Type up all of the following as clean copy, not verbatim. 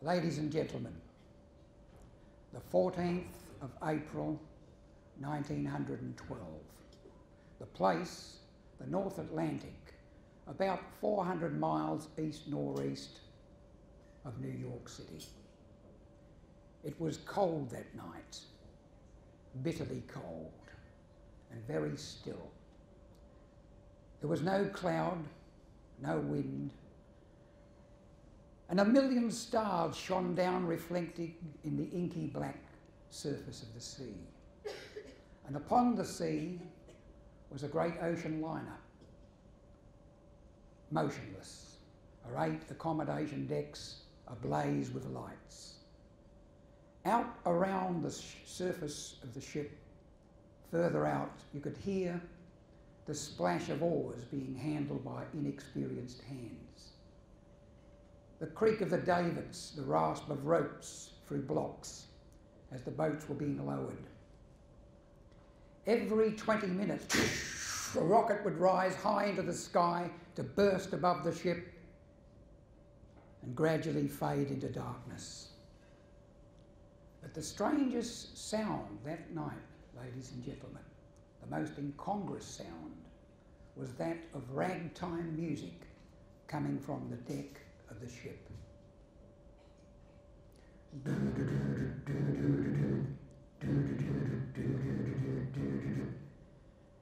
Ladies and gentlemen, the 14th of April 1912. The place, the North Atlantic, about 400 miles east-northeast of New York City. It was cold that night, bitterly cold and very still. There was no cloud, no wind, and a million stars shone down reflected in the inky black surface of the sea. And upon the sea was a great ocean liner, motionless, her 8 accommodation decks ablaze with lights. Out around the surface of the ship, further out, you could hear the splash of oars being handled by inexperienced hands, the creak of the davits, the rasp of ropes through blocks as the boats were being lowered. Every 20 minutes, a rocket would rise high into the sky to burst above the ship and gradually fade into darkness. But the strangest sound that night, ladies and gentlemen, the most incongruous sound, was that of ragtime music coming from the deck of the ship.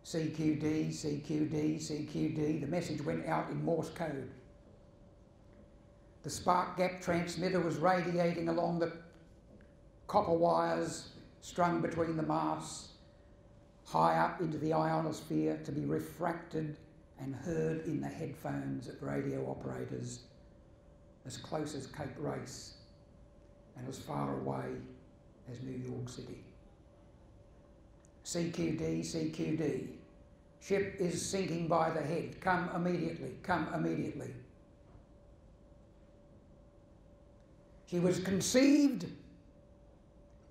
CQD, CQD, CQD. The message went out in Morse code. The spark gap transmitter was radiating along the copper wires strung between the masts, high up into the ionosphere, to be refracted and heard in the headphones of radio operators as close as Cape Race and as far away as New York City. CQD, CQD. Ship is sinking by the head. Come immediately, come immediately. She was conceived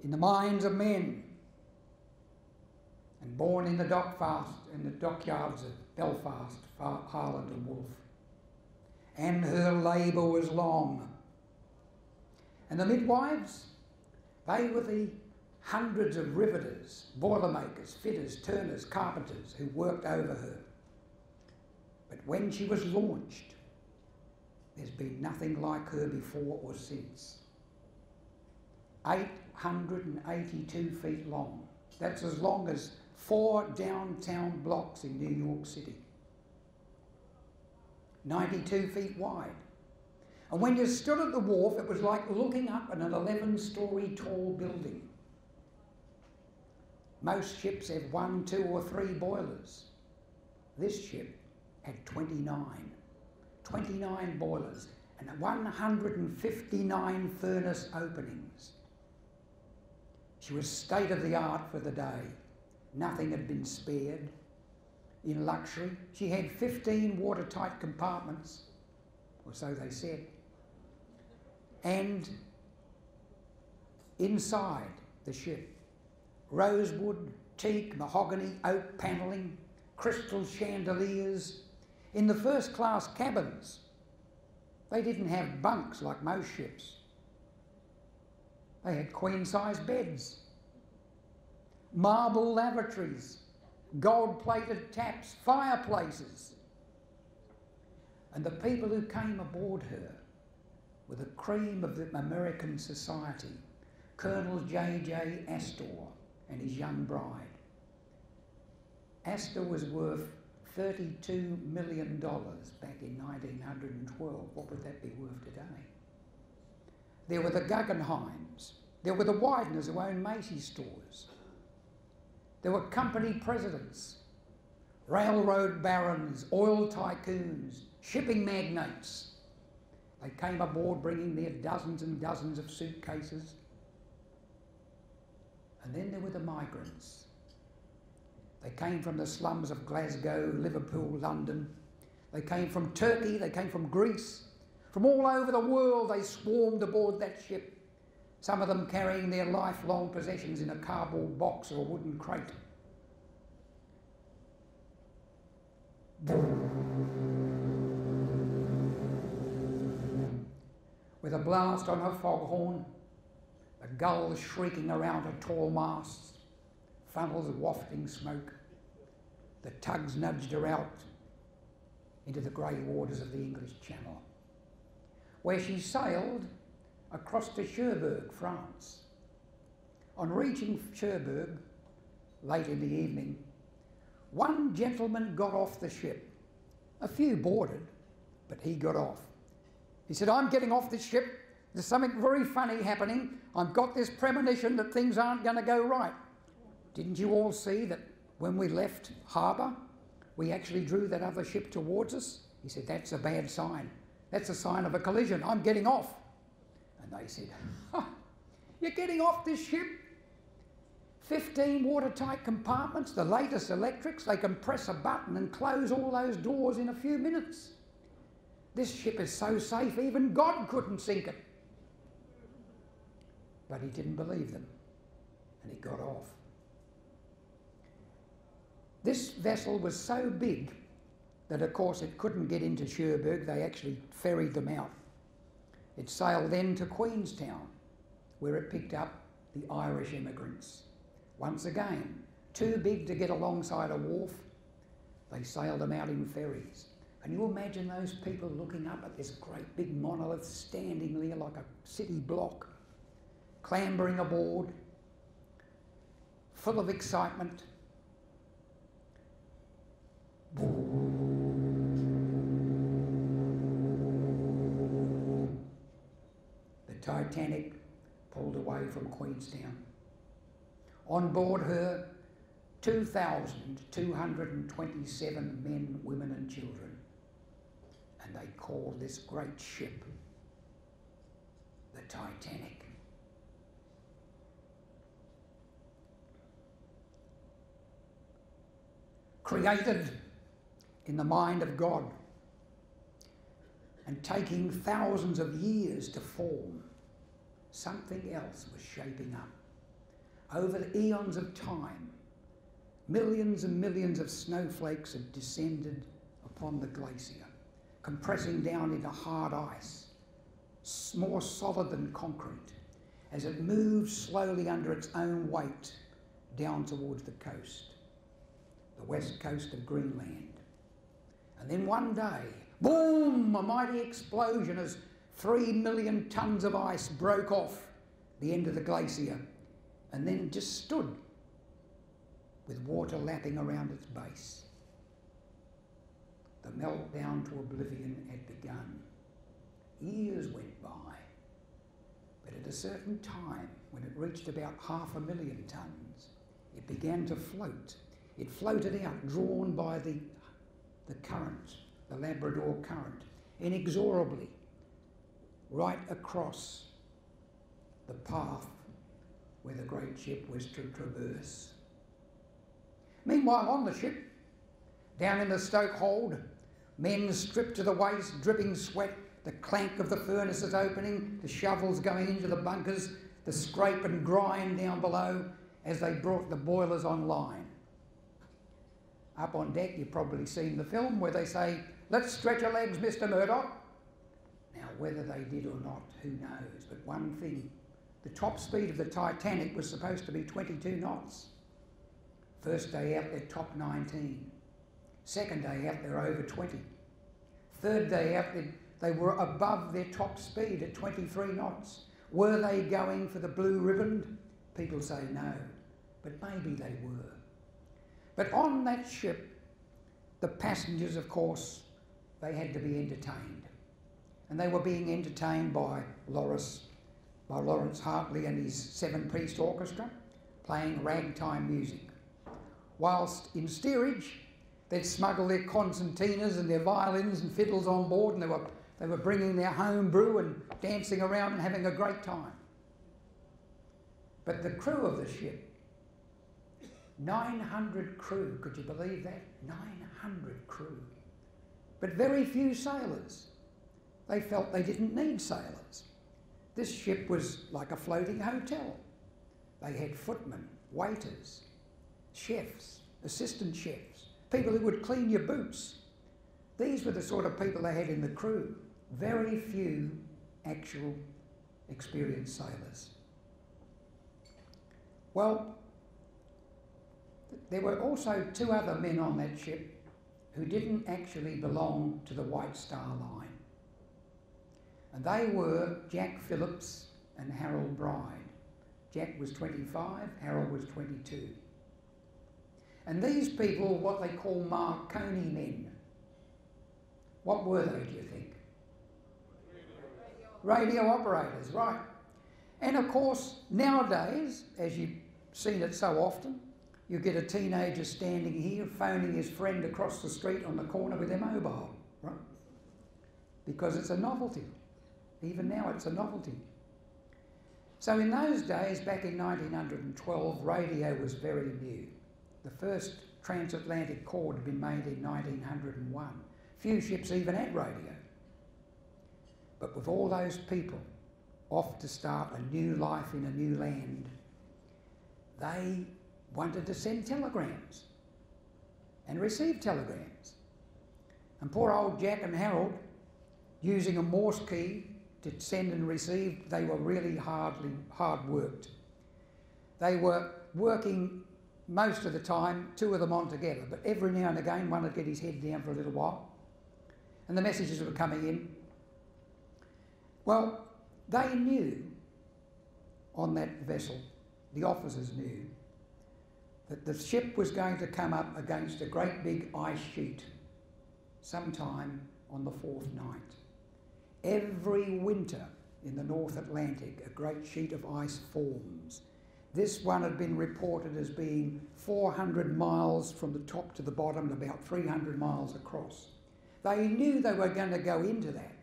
in the minds of men and born in the dockyards of Belfast, Harland and Wolff. And her labour was long. And the midwives, they were the hundreds of riveters, boilermakers, fitters, turners, carpenters who worked over her. But when she was launched, there's been nothing like her before or since. 882 feet long. That's as long as 4 downtown blocks in New York City. 92 feet wide. And when you stood at the wharf, it was like looking up at an 11-story tall building. Most ships have 1, 2 or 3 boilers. This ship had 29. 29 boilers and 159 furnace openings. She was state of the art for the day. Nothing had been spared. In luxury, she had 15 watertight compartments, or so they said. And inside the ship, rosewood, teak, mahogany, oak panelling, crystal chandeliers. In the first-class cabins, they didn't have bunks like most ships. They had queen-size beds, marble lavatories, gold-plated taps, fireplaces. And the people who came aboard her were the cream of the American society, Colonel J.J. Astor and his young bride. Astor was worth $32 million back in 1912. What would that be worth today? There were the Guggenheims. There were the Wideners who owned Macy's stores. There were company presidents, railroad barons, oil tycoons, shipping magnates. They came aboard bringing their dozens and dozens of suitcases. And then there were the migrants. They came from the slums of Glasgow, Liverpool, London. They came from Turkey, they came from Greece. From all over the world they swarmed aboard that ship, some of them carrying their lifelong possessions in a cardboard box or a wooden crate. with a blast on her foghorn, the gulls shrieking around her tall masts, funnels wafting smoke. The tugs nudged her out into the grey waters of the English Channel, where she sailed across to Cherbourg, France. On reaching Cherbourg, late in the evening, one gentleman got off the ship. A few boarded, but he got off. He said, "I'm getting off this ship. There's something very funny happening. I've got this premonition that things aren't going to go right. Didn't you all see that when we left harbour, we actually drew that other ship towards us?" He said, "That's a bad sign. That's a sign of a collision. I'm getting off." And they said, "You're getting off this ship? 15 watertight compartments, the latest electrics. They can press a button and close all those doors in a few minutes. This ship is so safe, even God couldn't sink it." But he didn't believe them, and he got off. This vessel was so big that, of course, it couldn't get into Cherbourg. They actually ferried them out. It sailed then to Queenstown, where it picked up the Irish immigrants. Once again, too big to get alongside a wharf, they sailed them out in ferries. Can you imagine those people looking up at this great big monolith standing there like a city block, clambering aboard, full of excitement? The Titanic pulled away from Queenstown. On board her, 2,227 men, women and children. And they called this great ship the Titanic. Created in the mind of God and taking thousands of years to form, something else was shaping up. Over the eons of time, millions and millions of snowflakes had descended upon the glacier, compressing down into hard ice, more solid than concrete, as it moved slowly under its own weight down towards the coast, the west coast of Greenland. And then one day, boom, a mighty explosion as 3 million tonnes of ice broke off the end of the glacier and then just stood with water lapping around its base. The meltdown to oblivion had begun. Years went by, but at a certain time, when it reached about 500,000 tonnes, it began to float. It floated out, drawn by the current, the Labrador current, inexorably, right across the path where the great ship was to traverse. Meanwhile, on the ship, down in the stoke hold, men stripped to the waist, dripping sweat, the clank of the furnaces opening, the shovels going into the bunkers, the scrape and grind down below as they brought the boilers online. Up on deck, you've probably seen the film where they say, "Let's stretch your legs, Mr. Murdoch." Now, whether they did or not, who knows? But one thing, the top speed of the Titanic was supposed to be 22 knots. First day out, they're top 19. Second day out, they're over 20. Third day out, they were above their top speed at 23 knots. Were they going for the blue ribbon? People say no, but maybe they were. But on that ship, the passengers, of course, they had to be entertained. And they were being entertained by Lawrence Hartley and his 7-piece orchestra, playing ragtime music. Whilst in steerage, they'd smuggle their concertinas and their violins and fiddles on board, and they were bringing their home brew and dancing around and having a great time. But the crew of the ship, 900 crew, could you believe that? 900 crew. But very few sailors. They felt they didn't need sailors. This ship was like a floating hotel. They had footmen, waiters, chefs, assistant chefs, people who would clean your boots. These were the sort of people they had in the crew. Very few actual experienced sailors. Well, there were also 2 other men on that ship who didn't actually belong to the White Star Line. And they were Jack Phillips and Harold Bride. Jack was 25, Harold was 22. And these people, what they call Marconi men. What were they, do you think? Radio operators, right. And of course, nowadays, as you've seen it so often, you get a teenager standing here phoning his friend across the street on the corner with their mobile, right? Because it's a novelty. Even now it's a novelty. So in those days, back in 1912, radio was very new. The first transatlantic cord had been made in 1901. Few ships even had radio. But with all those people off to start a new life in a new land, they wanted to send telegrams and receive telegrams. And poor old Jack and Harold, using a Morse key to send and receive, they were really hard worked. They were working most of the time, 2 of them on together, but every now and again one would get his head down for a little while and the messages were coming in. Well, they knew on that vessel, the officers knew, that the ship was going to come up against a great big ice sheet sometime on the 4th night. Every winter in the North Atlantic, a great sheet of ice forms. This one had been reported as being 400 miles from the top to the bottom and about 300 miles across. They knew they were going to go into that.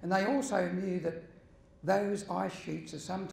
And they also knew that those ice sheets are sometimes